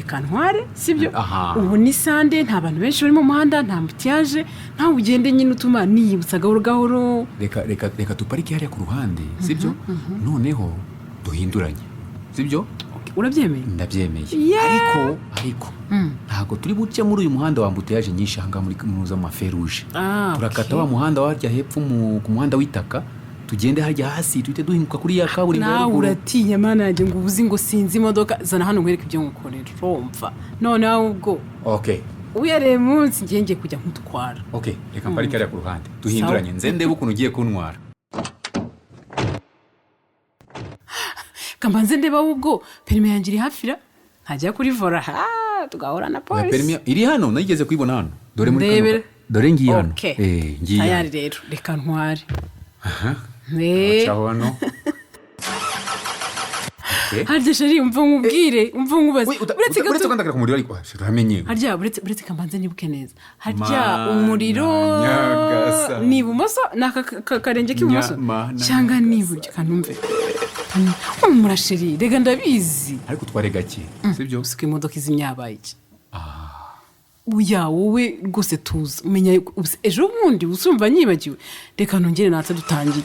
reka ntware sibyo ubu ni sande nta bantu benshi bari mu muhanda nta mutiyaje nta ugende nyine utuma niyibutsa gahoro gahoro reka tuparike hariya ku ruhande sibyo noneho duhinduranye sibyo urabyemeye ndabyemeye ariko ntago turi buce muri uyu muhanda wa mbutiyaje nyinshi hanga muri muza mu maferuje turakata wa muhanda warya hepfo ku muhanda w'itaka tugende hajya hasi tuhite duhinguka kuri ya kaburimbo nawe uratinya mana yanjye ngo ubuzi ngo sinzi imodoka zana hano nkwereke ibyo ngukorera urumva none ahubwo uyareye munsi ngiye kujya nkutwara reka mparike hariya ku ruhande duhinduranye nze ndebe ukuntu ugiye kuntwara kambanze ndeba ahubwo perime yanjye iri hafira ntajya kuri vora tugahora na polisi perime iri hano nayigeze kuyibona hano dore muri kano dore ngiye hano ngiye tayari rero reka ntware acaho hano harya sheri umva nkubwire umva nkubaze uretse kwandagara ku muriro ariko uramenye harya uretse kambanze nibuke neza harya umuriro ni ibumoso n'akakarenge k'ibumoso cyangwa ni iburyo kanumve murasheri rega ndabizi ariko tware gake sibyo usika imodoka izimyabaye iki uya wowe rwose tuzi umenya ejo bundi usumva nyibagiwe reka nongere natse dutangiye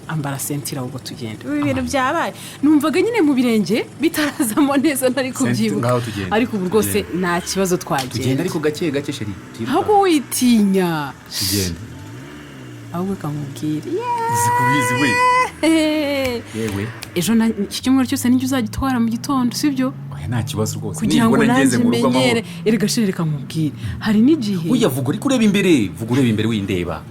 ambara sentira ubwo tugenda ibintu byabaye numvaga nyine mu birenge bitarazamo neza ntari kubyibuka ariko ubu rwose nta kibazo tugenda ariko gake sheri ahubwo witinya tugenda ahubwo kamubwire zikubizi we yewe ejo iki cyumweru cyose ninjye uzagitwara mu gitondo sibyo nta kibazo rwose kugira ngo nanjye menyere erega sheri kamubwire hari n'igihe uyavuga uri kureba imbere windeba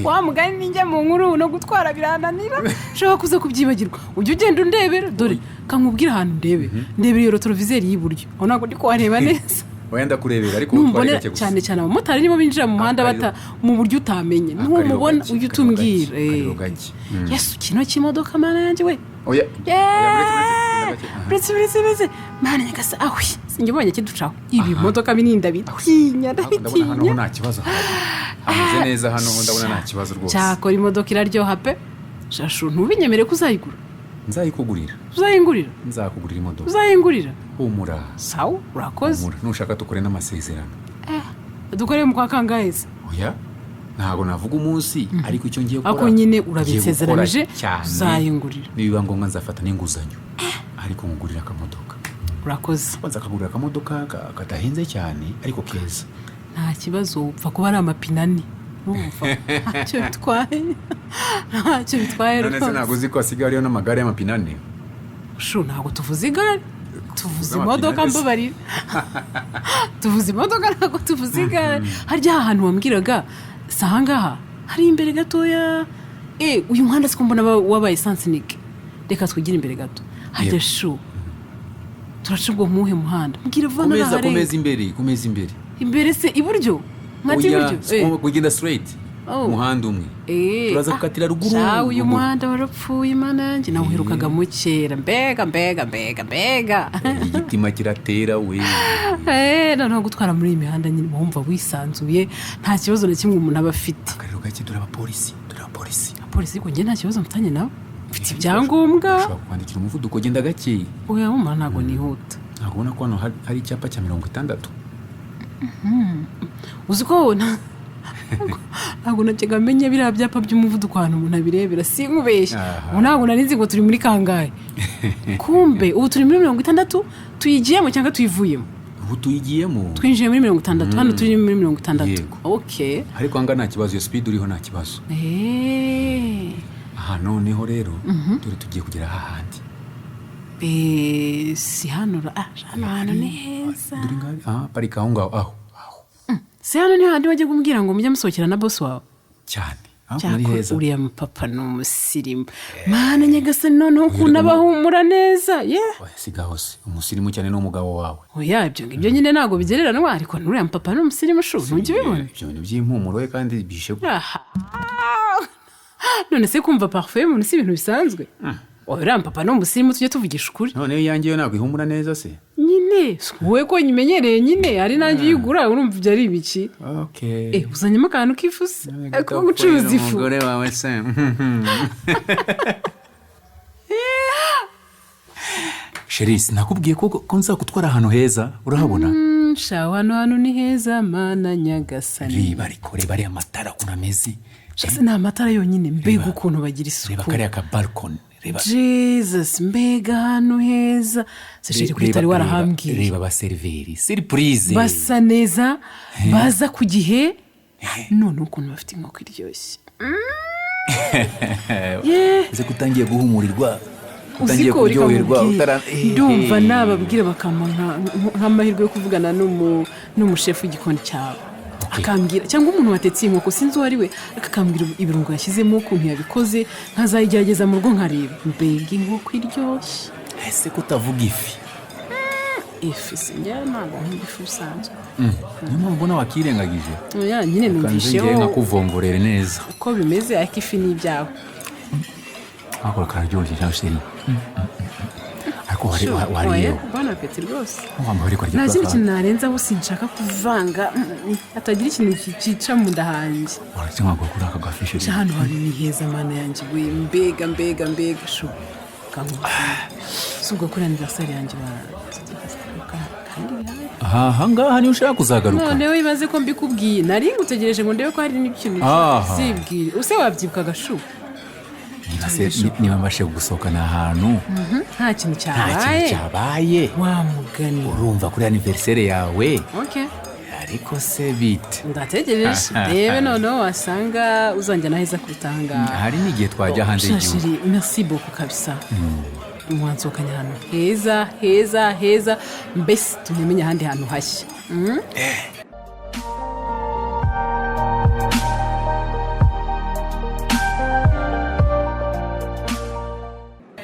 wa mugani ninjye mu nkuru no gutwara birananira ushobora kuza kubyibagirwa ujye ugenda undebera dore kamubwire ahantu ndebera iyo rotorovizeri y'iburyo aho ntabwo ndi kuhareba neza wenda kurebera ariko utware gake gusa cyane abamotari nibo binjira mu muhanda bata mu buryo utamenye n'umubona ujye utumbwira yesu kino cy'imodoka mana yanjye we Bretse mana nyagasa awi sinjye ubonye kiducaho ibi modoka bininda bitinya hano nta kibazo hameze neza hano ndabona nta kibazo rwose cyakora imodoka iraryoha pe shashu ntubinyemere ko uzayigura nzayikugurira nzakugurira imodoka uzayingurira humura sawa urakoze nushaka tukore n'amasezerano dukore mu kwa kangaheza ntago navuga umunsi ariko icyo ngiye gukora ako nyine urabitsezeranije uzayingurira nibiba ngombwa nzafata n'inguzanyo ariko ngugurira akamodoka urakoze nzakagurira akamodoka kadahenze cyane ariko keza nta kibazo upfa kuba ari amapinani ntacyo bitwaye none se ntabwo uzi ko hasigaye hariho n'amagare y'amapinane ntabwo tuvuze igare tuvuze imodoka mbabarira tuvuze imodoka ntabwo tuvuze igare harya ahantu wambwiraga si ahangaha hari imbere gatoya uyu muhanda siko mbona wabaye sansinike reka twigire imbere gato harya turaca ubwo muhe muhanda mbwira vana komeza imbere se iburyo nkati iburyo kugenda straight umuhanda umwe turaza gukatira ruguru uyu muhanda warapfuye mana yanjye nawe uherukaga mu kera mbega igitima kiratera we noneho gutwara muri iyi mihanda nyine wumva wisanzuye nta kibazo na kimwe umuntu aba afite akariro gake dore abapolisi ariko njye nta kibazo mfitanye nawe mfite ibyangombwa ushobora kwandikira umuvuduko ugenda gake oya wumva ntabwo nihuta ntabwo ubona ko hano hari icyapa cya 60 uzi ko ntabwo najyaga menya biriya byapa by'umuvuduko ahantu umuntu abirebera sinkubeshye ubu ntabwo nari nzi ngo turi muri kangahe kumbe ubu turi muri 60 tuyigiyemo cyangwa tuyivuyemo ubu tuyigiyemo twinjiye muri 60 hano turi muri 60 ariko anga nta kibazo iyo speed uriho nta kibazo aha noneho rero dore tugiye kugera hahandi si hano hano ni heza parika aho ngaho si hano ni handi wajya kumbwira ngo mujye musohokera na boss wawe cyane aho ari heza uriya mupapa ni umusirimu mana nyagasani noneho ukuntu abahumura neza sigaho se umusirimu cyane n'umugabo wawe oya ibyo ngibyo nyine ntabwo bigereranwa ariko n'uriya mupapa ni umusirimu ntujya ubibona ibyo bintu by'impumuro we kandi bishe none se kumva parfum umuntu si ibintu bisanzwe uriya mupapa ni umusirimu tujye tuvugisha ukuri none yanjye yo ntabwo ihumura neza se nyine wowe ko nyimenyereye nyine hari nanjye uyigura urumva ibyo ari ibiki uzanyemo akantu k'ifusi ko gucuruza ifu umugore wawe se Sherisi nakubwiye ko nza kutwara ahantu heza urahabona shaho hano ni heza mana nyagasani reba ariko reba ariya matara unameze ese nta matara yonyine mbega ukuntu bagira isuku reba kariya ka balcony reba Jesus mbega hano heza sashiri kwitari warahambwiye reba abaseriveri surprise basa neza baza ku gihe none ukuntu bafite inkoko iryoshye uze kutangiye guhumurirwa utangiye kuryoherwa ndumva nababwira bakama nk'amahirwe yo kuvugana n'umushefu w'igikoni cyawe akambwira cyangwa umuntu watetse inkoko sinzi uwo ari we akakambwira ibirungo yashyizemo ukuntu yabikoze nkazayigerageza mu rugo nkareba mbega inkoko iryoshye ese kutavuga ifi sinjya ntabwo nk'ifi usanzwe niyo mpamvu nawe wakirengagije nyine numvisheho ngiye nkakuvongorere neza uko bimeze ariko ifi ni ibyawe akora kararyoshye cyangwa se ariko wariyeho bana peti rwose nta kindi kintu narenzaho sinshaka kuvanga hatagira ikintu cyica mu nda hanjye uretse ntabwo kuri aka gafishi hano hantu ni heza mana yanjye we mbega shu si ubwo kuri aniversari yanjye aha ngaha niyo ushaka kuzagaruka none wibaze ko mbikubwiye nari ngutegereje ngo ndebe ko hari n'ikintu sibwire use wabyibuka agashu niba mbashe gusohokana ahantu nta kintu cyabaye wamugani urumva kuri aniversari yawe ariko se bite ndategereje rebe noneho wasanga uzanjyana heza kurutanga hari n'igihe twajya hanze y'igihugu merci beaucoup kabisa mwansohokanye ahantu heza mbese tumenya ahandi hantu hashya